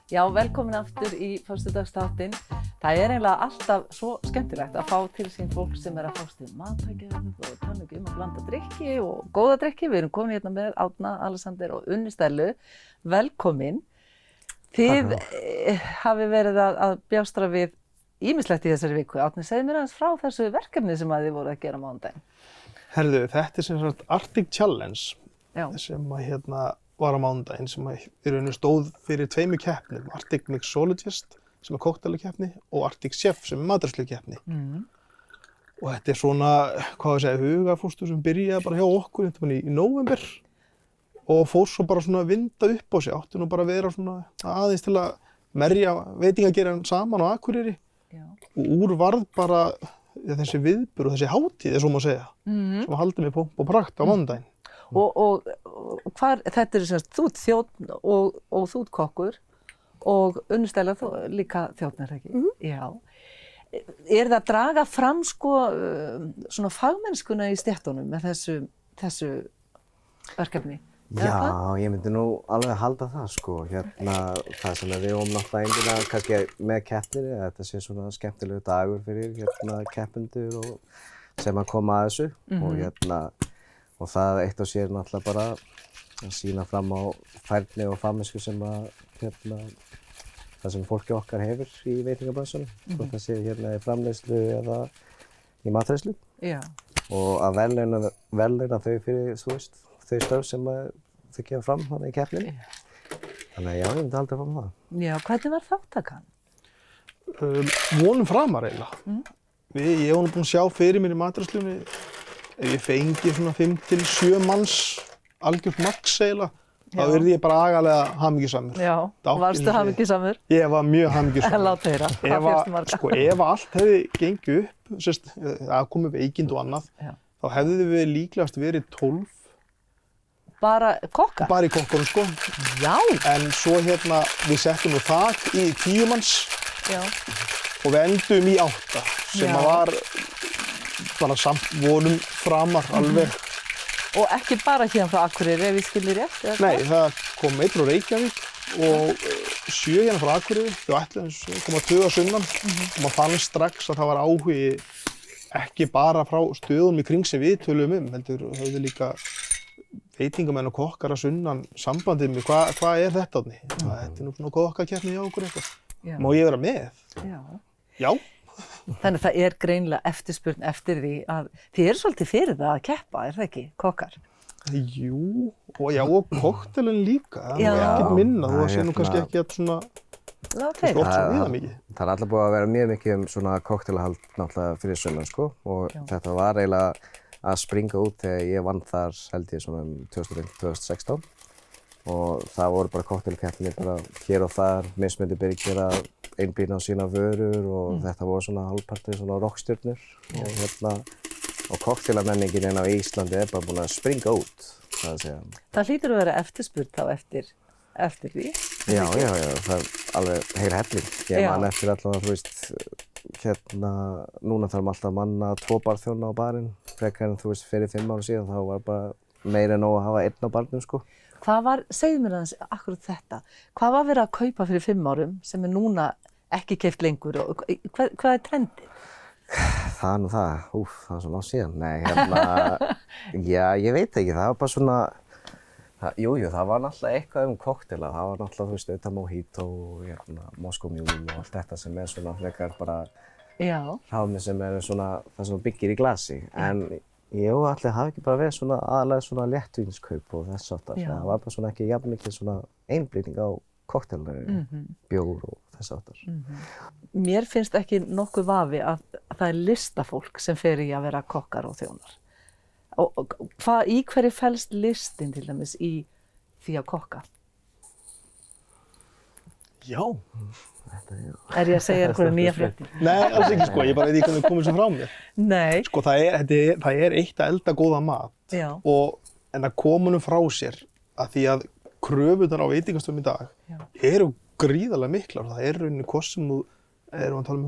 Já, velkomin aftur í föstudagsþáttinn. Það er eiginlega alltaf svo skemmtilegt að fá til sín fólk sem að fást við matvækjaverð og tala að blanda drykki og góða drykki. Við erum komin hérna með Árna, Alexander og Unni Stellu. Velkomin. Þið hafi verið að bjástra við ýmislegt í þessari viku. Árni, segðu mér aðeins frá þessu verkefni sem að þið voru að gera á mánudaginn. Herðu, þetta er sem sagt Arctic Challenge Já. sem að var á mánudaginn sem að í rauninni stóð fyrir tveimur keppnum, Arctic Mixologist sem er kókteilkeppni og Arctic Chef sem er matreiðslukeppni. Og þetta er svona, hvað ég segja, hugafóstur sem byrjaði bara hjá okkur í nóvember og fór svo bara svona að vinda upp á sig, átti nú bara að vera svona aðeins til að merja veitingagerann saman á Akureyri. Já. Og úr varð bara þessi viðburð og þessi hátíð, svo má segja, sem að haldi með pomp og prakt á mánudaginn. Og hvar, þetta er semst, þú ert þjónn og þú ert kokkur og Unni Stella, þú líka þjónn, ekki? Já. Er það að draga fram svona fagmennskuna í stéttunum með þessu verkefni? Já, ég myndi nú alveg halda það það sem við vorum náttúrulega eindilega kannski með keppnir, þetta sé svona skemmtilegu dagur fyrir keppendur og sem að koma að þessu og það eitt og sér náttúrulega bara að sýna fram á færni og fagmennsku sem að það sem fólki okkar hefur í veitingabransunum, hvort það sé í framleiðslu eða í matreiðslu. Já. Og að verðlauna þau fyrir, þau störf sem þau gefa fram í keppninni. Þannig að já, ég myndi aldrei fram það. Já, hvernig var þáttakan? Vonum framar eiginlega. Ég var nú búinn að sjá fyrir mér í matreiðslunni ef ég fengi svona 5 til 7 manns algjört max eiginlega, þá yrði ég bara agalega hamingjusamur. Já, varstu hamingjusamur? Ég var mjög hamingjusamur. Lát heyra, hvað fékkstu marga? Ef allt hefði gengið upp, að komi veikind og annað, þá hefði við líklegast verið 12. Bara kokkar? Bara í kokkunum, Já. En svo við settum nú þak í 10 manns og við endum í 8, sem að var bara samt vonum framar alveg. Og ekki bara hérna frá Akureyri, ef ég skilji rétt? Nei, það kom 1 frá Reykjavík og 7 hérna frá Akureyri. Þau ætluðu koma 2 að sunnan og maður fann strax að það var áhugi ekki bara frá stöðum í kring sem við töluðum heldur höfðu líka veitingamenn og kokkar að sunnan sambandið með hvað er þetta Árni? Þetta er nú svona kokkakeppni hjá okkur eitthvað. Má ég vera með? Já. Já. Þannig að það er greinilega eftirspurn eftir því að þið eru svolítið fyrir það að keppa, er það ekki, kokkar? Jú, og kokteilin líka, það er ekkert minna, þú sé nú kannski ekki að svona Það er alltaf búið að vera mjög mikið svona kokteilahald náttúrulega fyrir sunnan og þetta var eiginlega að springa út þegar ég vann þar held ég svona 2015-2016 og það voru bara kokteilkeppnir bara hér og þar, mismunandi byrjir að einblína á sína vörur og þetta voru svona hálfpartið svona rockstjörnur og kokteilamenningin á Íslandi er bara búin að springa út, það að segja. Það hlýtur að vera eftirspurn þá eftir því? Já, það er alveg heil helling. Ég man eftir allavega, núna þarf alltaf að manna 2 barþjóna á barinn, frekar en fyrir 5 ára síðan þá var bara meira en nóg að hafa 1 á barnum Segðu mér aðeins akkurat þetta, hvað var verið að kaupa fyrir 5 árum sem er núna ekki keypt lengur og hvað er trendið? Það er nú það, það er svo langt síðan, já, ég veit ekki, það var bara svona, það var náttúrulega eitthvað kokteila, það var náttúrulega, auðvitað mojito, Moscow Mule og allt þetta sem er svona frekar bara hráfni sem er svona, það sem byggir í glasi, en allir hafi ekki bara verið svona aðalega svona léttvínskaup og þess aftar. Það var bara svona ekki jafn mikið svona einblíning á kokteilinu, bjór og þess aftar. Mér finnst ekki nokkuð vafi að það er listafólk sem fer í að vera kokkar og þjónar. Og í hverju felst listin til dæmis í því að kokka? Já. Er ég að segja einhverja nýja fréttir? Nei, alls ekki ég bara veit ekki hvernig komið sem frá mér. Nei. Það er eitt að elda góða mat en að koma honum frá sér að því að kröfurnar á veitingastöðum í dag eru gríðarlega miklar. Það er rauninni hvort sem þú erum að tala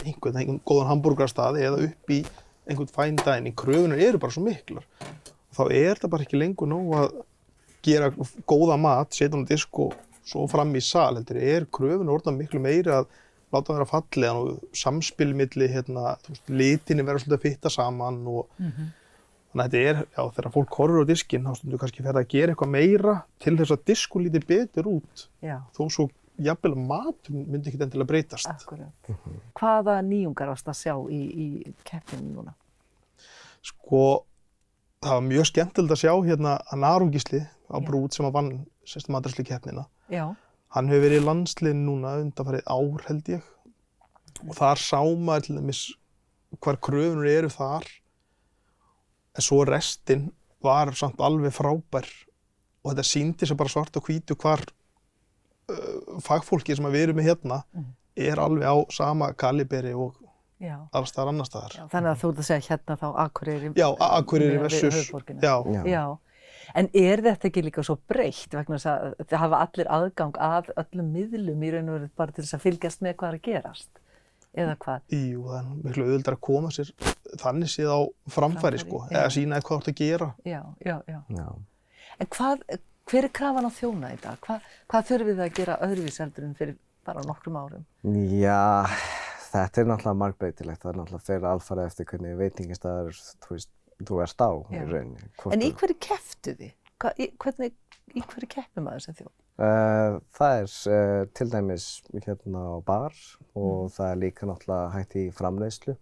einhvern góðan hamborgarastað eða upp í einhvern fine dining. Kröfurnar eru bara svo miklar. Þá er það bara ekki lengur nóg að gera góða mat, setja hann á disk og svo fram í sal, heldur kröfun orðnar miklu meiri að láta vera fallegan og samspil milli litinni vera svolítið að fitta saman og þannig að þetta já, þegar fólk horfir á diskinn þá stundu kannski ferð að gera eitthvað meira til þess að diskur líti betur út. Já. Þó svo jafnvel matur myndi ekki endilega breytast. Akkurat. Hvaða nýjungar varst að sjá í keppninni núna? Sko, það var mjög skemmtilegt að sjá hérna að Aron Gísli á Brút sem að vann mataræslukeppnina. Já. Hann hefur verið í landsliðinu núna undanfarið ár held ég og þar sá maður til dæmis hvar kröfunur eru þar en svo restin var samt alveg frábær og þetta sýndi sig bara svart og hvítu hvar fagfólki sem við erum með hérna alveg á sama kaliberi og alls staðar annars staðar. Já, þannig að þú ert að segja hérna þá Akureyri. Já, Akureyri versus. Höfuðborgina. Já. Já. En þetta ekki líka svo breytt vegna þess að það hafa allir aðgang að öllum miðlum í raun og veru bara til þess að fylgjast með hvað er að gerast? Eða hvað? Jú, það er miklu auðveldara að koma sér þannig séð á framfæri sko, eða sýna hvað þú ert að gera. Já. En hver er krafan á þjóna í dag? Hvað þurfum við að gera öðruvís heldur en fyrir bara nokkrum árum? Já, þetta er náttúrulega margbreytilegt. Það er náttúrulega fyrir alfarið eftir hvernig veitingastaður, þú ert á í rauninni. En í hverju kepptu þið? Í hverju keppir maður sem þjóð? Það til dæmis hérna á bar og það er líka náttúrulega hægt í framleiðslu.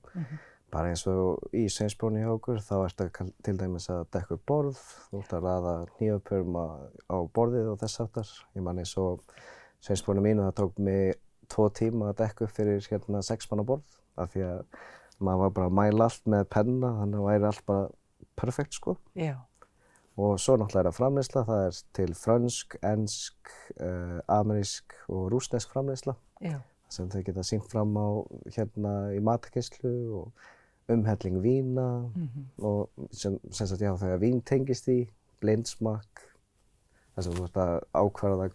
Bara eins og í Sveinsbrúnni hjá okkur, þá ertu til dæmis að dekka upp borð, þú ert að raða hnífapörum á borðið og þess aftar. Ég man eins og Sveinsbrúnni mínu, það tók mig 2 tíma að dekka upp fyrir 6 manna borð af því að maður var bara að mæla allt með penna, þannig að væri allt bara perfekt sko. Já. Og svo náttúrulega framleiðsla, það er til frönsk, ensk, amerísk og rússnesk framleiðsla. Já. Sem þau geta sýnt fram á í matarkeyrslu og umhelling vína og sem sagt já þegar vín tengist í, blindsmakk, þess að þú ert að ákvarða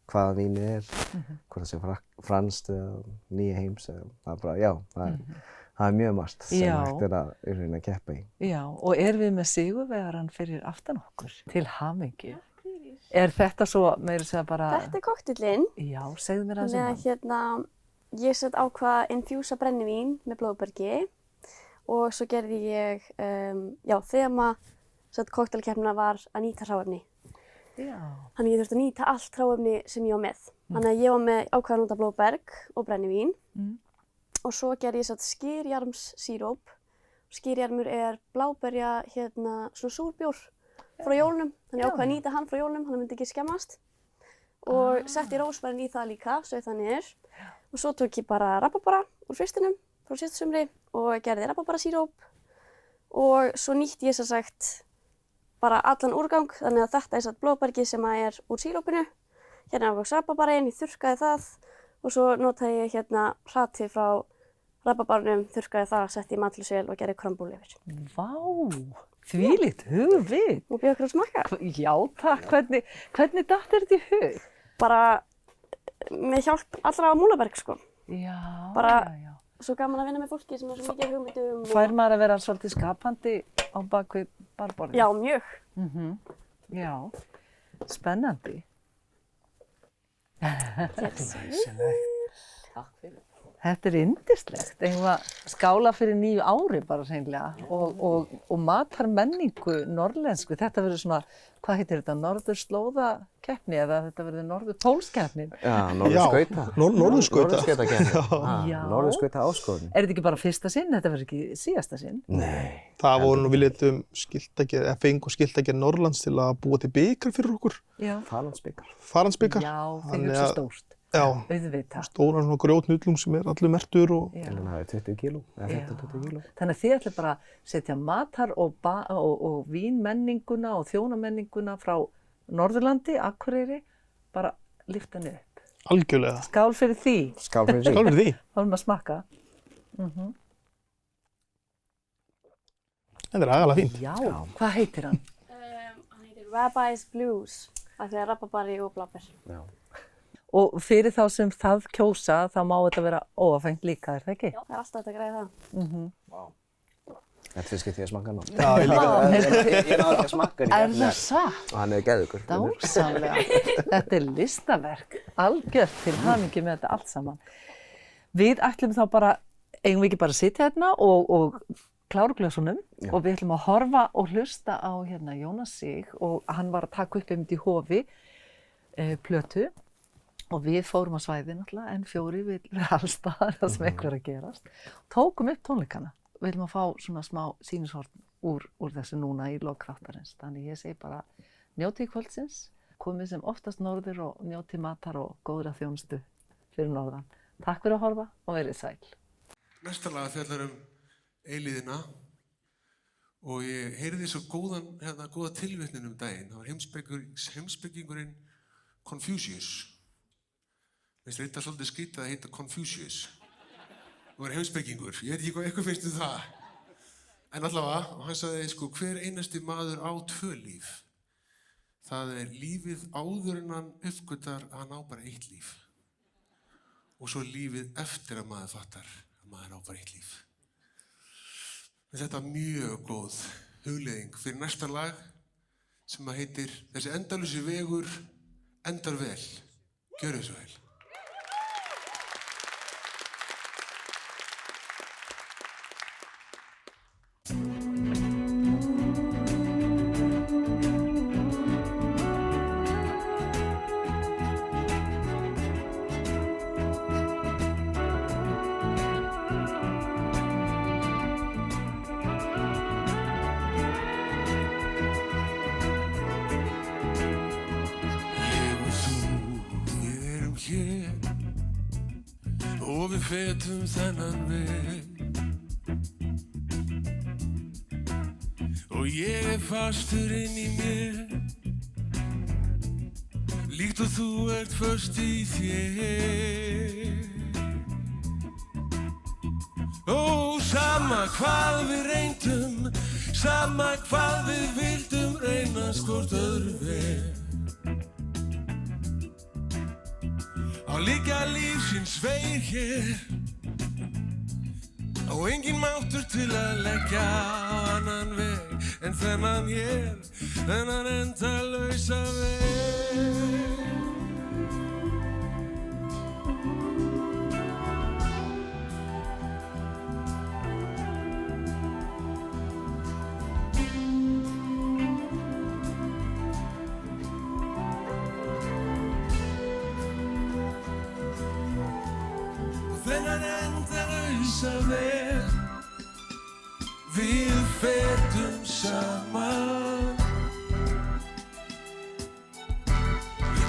hvaða vínið hvort það sé franskt eða nýja heims, það er bara, já, það er mjög margt sem hægt að í rauninni að keppa í. Já, og við með sigurvegarann fyrir aftan okkur til hamingju. Þetta svo, meira segja bara... Þetta kokteillinn. Já, segðu mér aðeins hann. Ég ákvað að infjúsa brennivín með blóðbergi og svo gerði ég, þema kokteilkeppnina var að nýta hráefni. Já. Þannig ég þurfti að nýta allt hráefni sem ég var með. Þannig að ég var með ákvað að nota blóðberg og brennivín og svo gerði ég skyrjarmssíróp. Skyrjarmur bláberja, svona súrbjór frá jólunum, þannig ég ákvað að nýta hann frá jólunum, hann myndi ekki skemmast og setti rósbærin í það líka, sauð það niður og svo tók ég bara rabarbara úr fristinum frá síðasta sumri og gerði rabarbarasíróp og svo nýtti ég bara allan úrgang, þannig að þetta blóðbergið sem úr sírópinu, hérna ákvæmst rabarbarinn, ég þurrkaði það og svo notaði ég hratið frá rabarbarnum, þurrkaði það, setti í matlusél og gerði krambúl yfir. Vá! Þvílíkt hugvit. Og bjóð okkur að smakka. Já, takk. Hvernig datt þetta í hug? Bara með hjálp allra á Múlaberg, sko. Já. Bara svo gaman að vinna með fólki sem svo mikið hugmyndum. Fær maður að vera svolítið skapandi á bakvið barborðið? Já, mjög. Já, spennandi. Takk fyrir. Þetta yndislegt. Eigum við að skála fyrir nýju ári bara hreinlega og matarmenningu norðlensku. Þetta verður svona, hvað heitir þetta, norðurslóðakeppni eða þetta verður norðurpólskeppnin? Já, norðurskauta. Norðurskautakeppni. Já, norðurskauta áskorun. Þetta ekki bara fyrsta sinn? Þetta verður ekki síðasta sinn? Nei. Það voru við letum fengu skiltagerð Norrlands til að búa til bikar fyrir okkur. Já. Faransbikar. Já, þeir hugsa stórt. Já, auðvitað. Stóran svona grjótnullung sem allur merktur og... En það 20 kíló, eða 15-20 kíló. Þannig að þið ætla bara að setja matar og vínmenninguna og þjónamenninguna frá Norðurlandi, Akureyri, bara lyfta henni upp. Algjörlega. Skál fyrir því. Skál fyrir því. Skál fyrir því. Þá erum að smakka. Þetta agalega fínt. Já, hvað heitir hann? Hann heitir Rabbi's Blues, af því að rabarbari og bláber. Já. Og fyrir þá sem það kjósa, þá má þetta vera óáfengt líka, er það ekki? Já, það alltaf hægt að græða það. Þetta er fyrst getið að smakka hann. Já, ég líka. Ég náði ekki að smakka hann í Er gærni það satt? og hann er geðugur. Dásamlega. Þetta er listaverk, algjört til hamingju með þetta allt saman. Við ætlum þá bara, eigum við ekki bara að sitja hérna og klára glösunum og við ætlum að horfa og hlusta á hérna Jónas Sig og hann var að taka upp einmitt í Hofi plötu og við fórum á svæði náttúrulega en fjóri við alls staðar það sem eitthvað er að gerast. Tókum upp tónleikana. Við ætlum að fá svona smá sýnishorn úr þessu núna í lok þáttarins. Þannig ég segi bara njótið kvöldsins, komið sem oftast norður og njótið matar og góðra þjónustu fyrir norðan. Takk fyrir að horfa og verið sæl. Næsta lag fjallar eilíðina og ég heyrði svo góða tilvitnun daginn. Það var heimspekingurinn Confucius. Mér finnst þetta svolítið skrítið að heita Confucius. Það var heimspekingur, ég veit ekki hvað eitthvað finnst það. En allavega, og hann sagði sko, hver einasti maður á 2 líf. Það er lífið áður en hann uppgötar að hann á bara 1 líf. Og svo lífið eftir að maður fattar að maður á bara 1 líf. Þetta er mjög góð hugleiðing fyrir næsta lag sem að heitir Þessi endalausi vegur endar vel. Gjörðu svo vel. Og við fetum þennan veg og ég er fastur inn í mér líkt og þú ert föst í þér. Ó, sama hvað við reyndum, sama hvað við vildum reynast hvort öðru veg á líka lífsins vegir hér og engin máttur til að leggja á annan veg en þennan endalausa veg. Þennan endalausa veg við fetum saman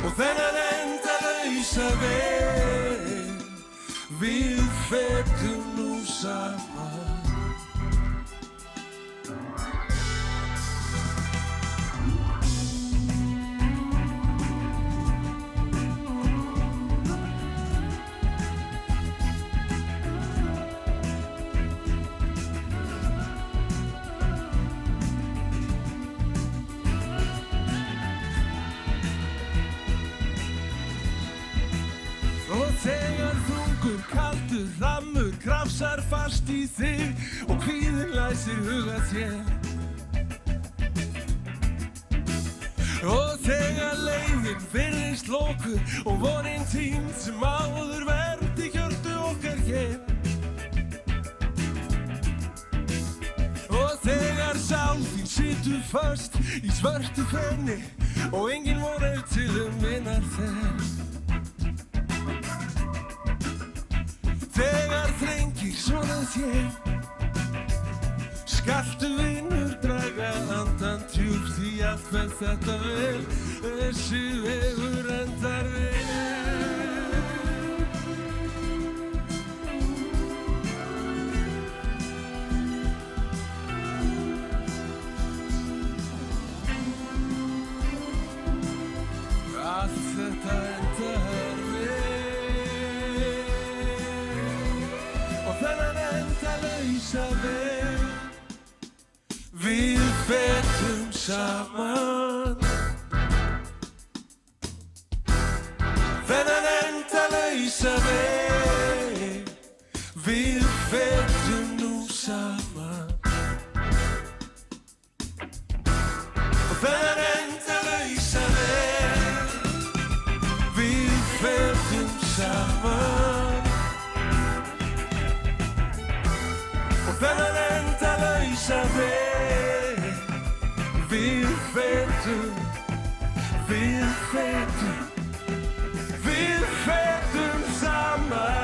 og þennan endalausa veg við fetum nú saman. Þegar þungur, kaldur, hrammur krafsar fast í þig og kvíðinn læsir huga þér. Og þegar leiðin virðist lokuð og vonin týnd sem áður verndi hjörtu okkar hér. Og þegar sál þín situr föst í svörtu fenni og engin von er til vinnar þér. Þegar þrengir svona þér skaltu vinur draga andan djúpt því allt fer þetta vel þessi vegur endar vel. Allt þetta endar vel þennan endalausa veg við fetum saman þennan endalausa veg við fetum nú saman. Við fetum saman.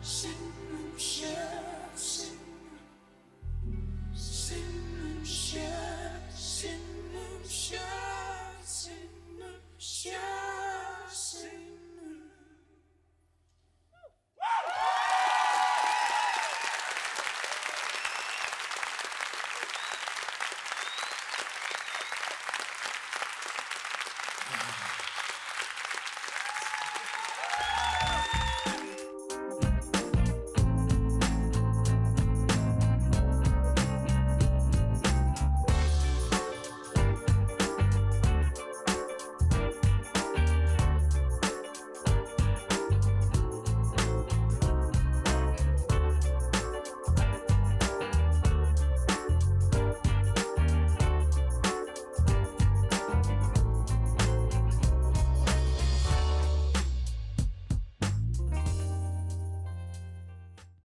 Sing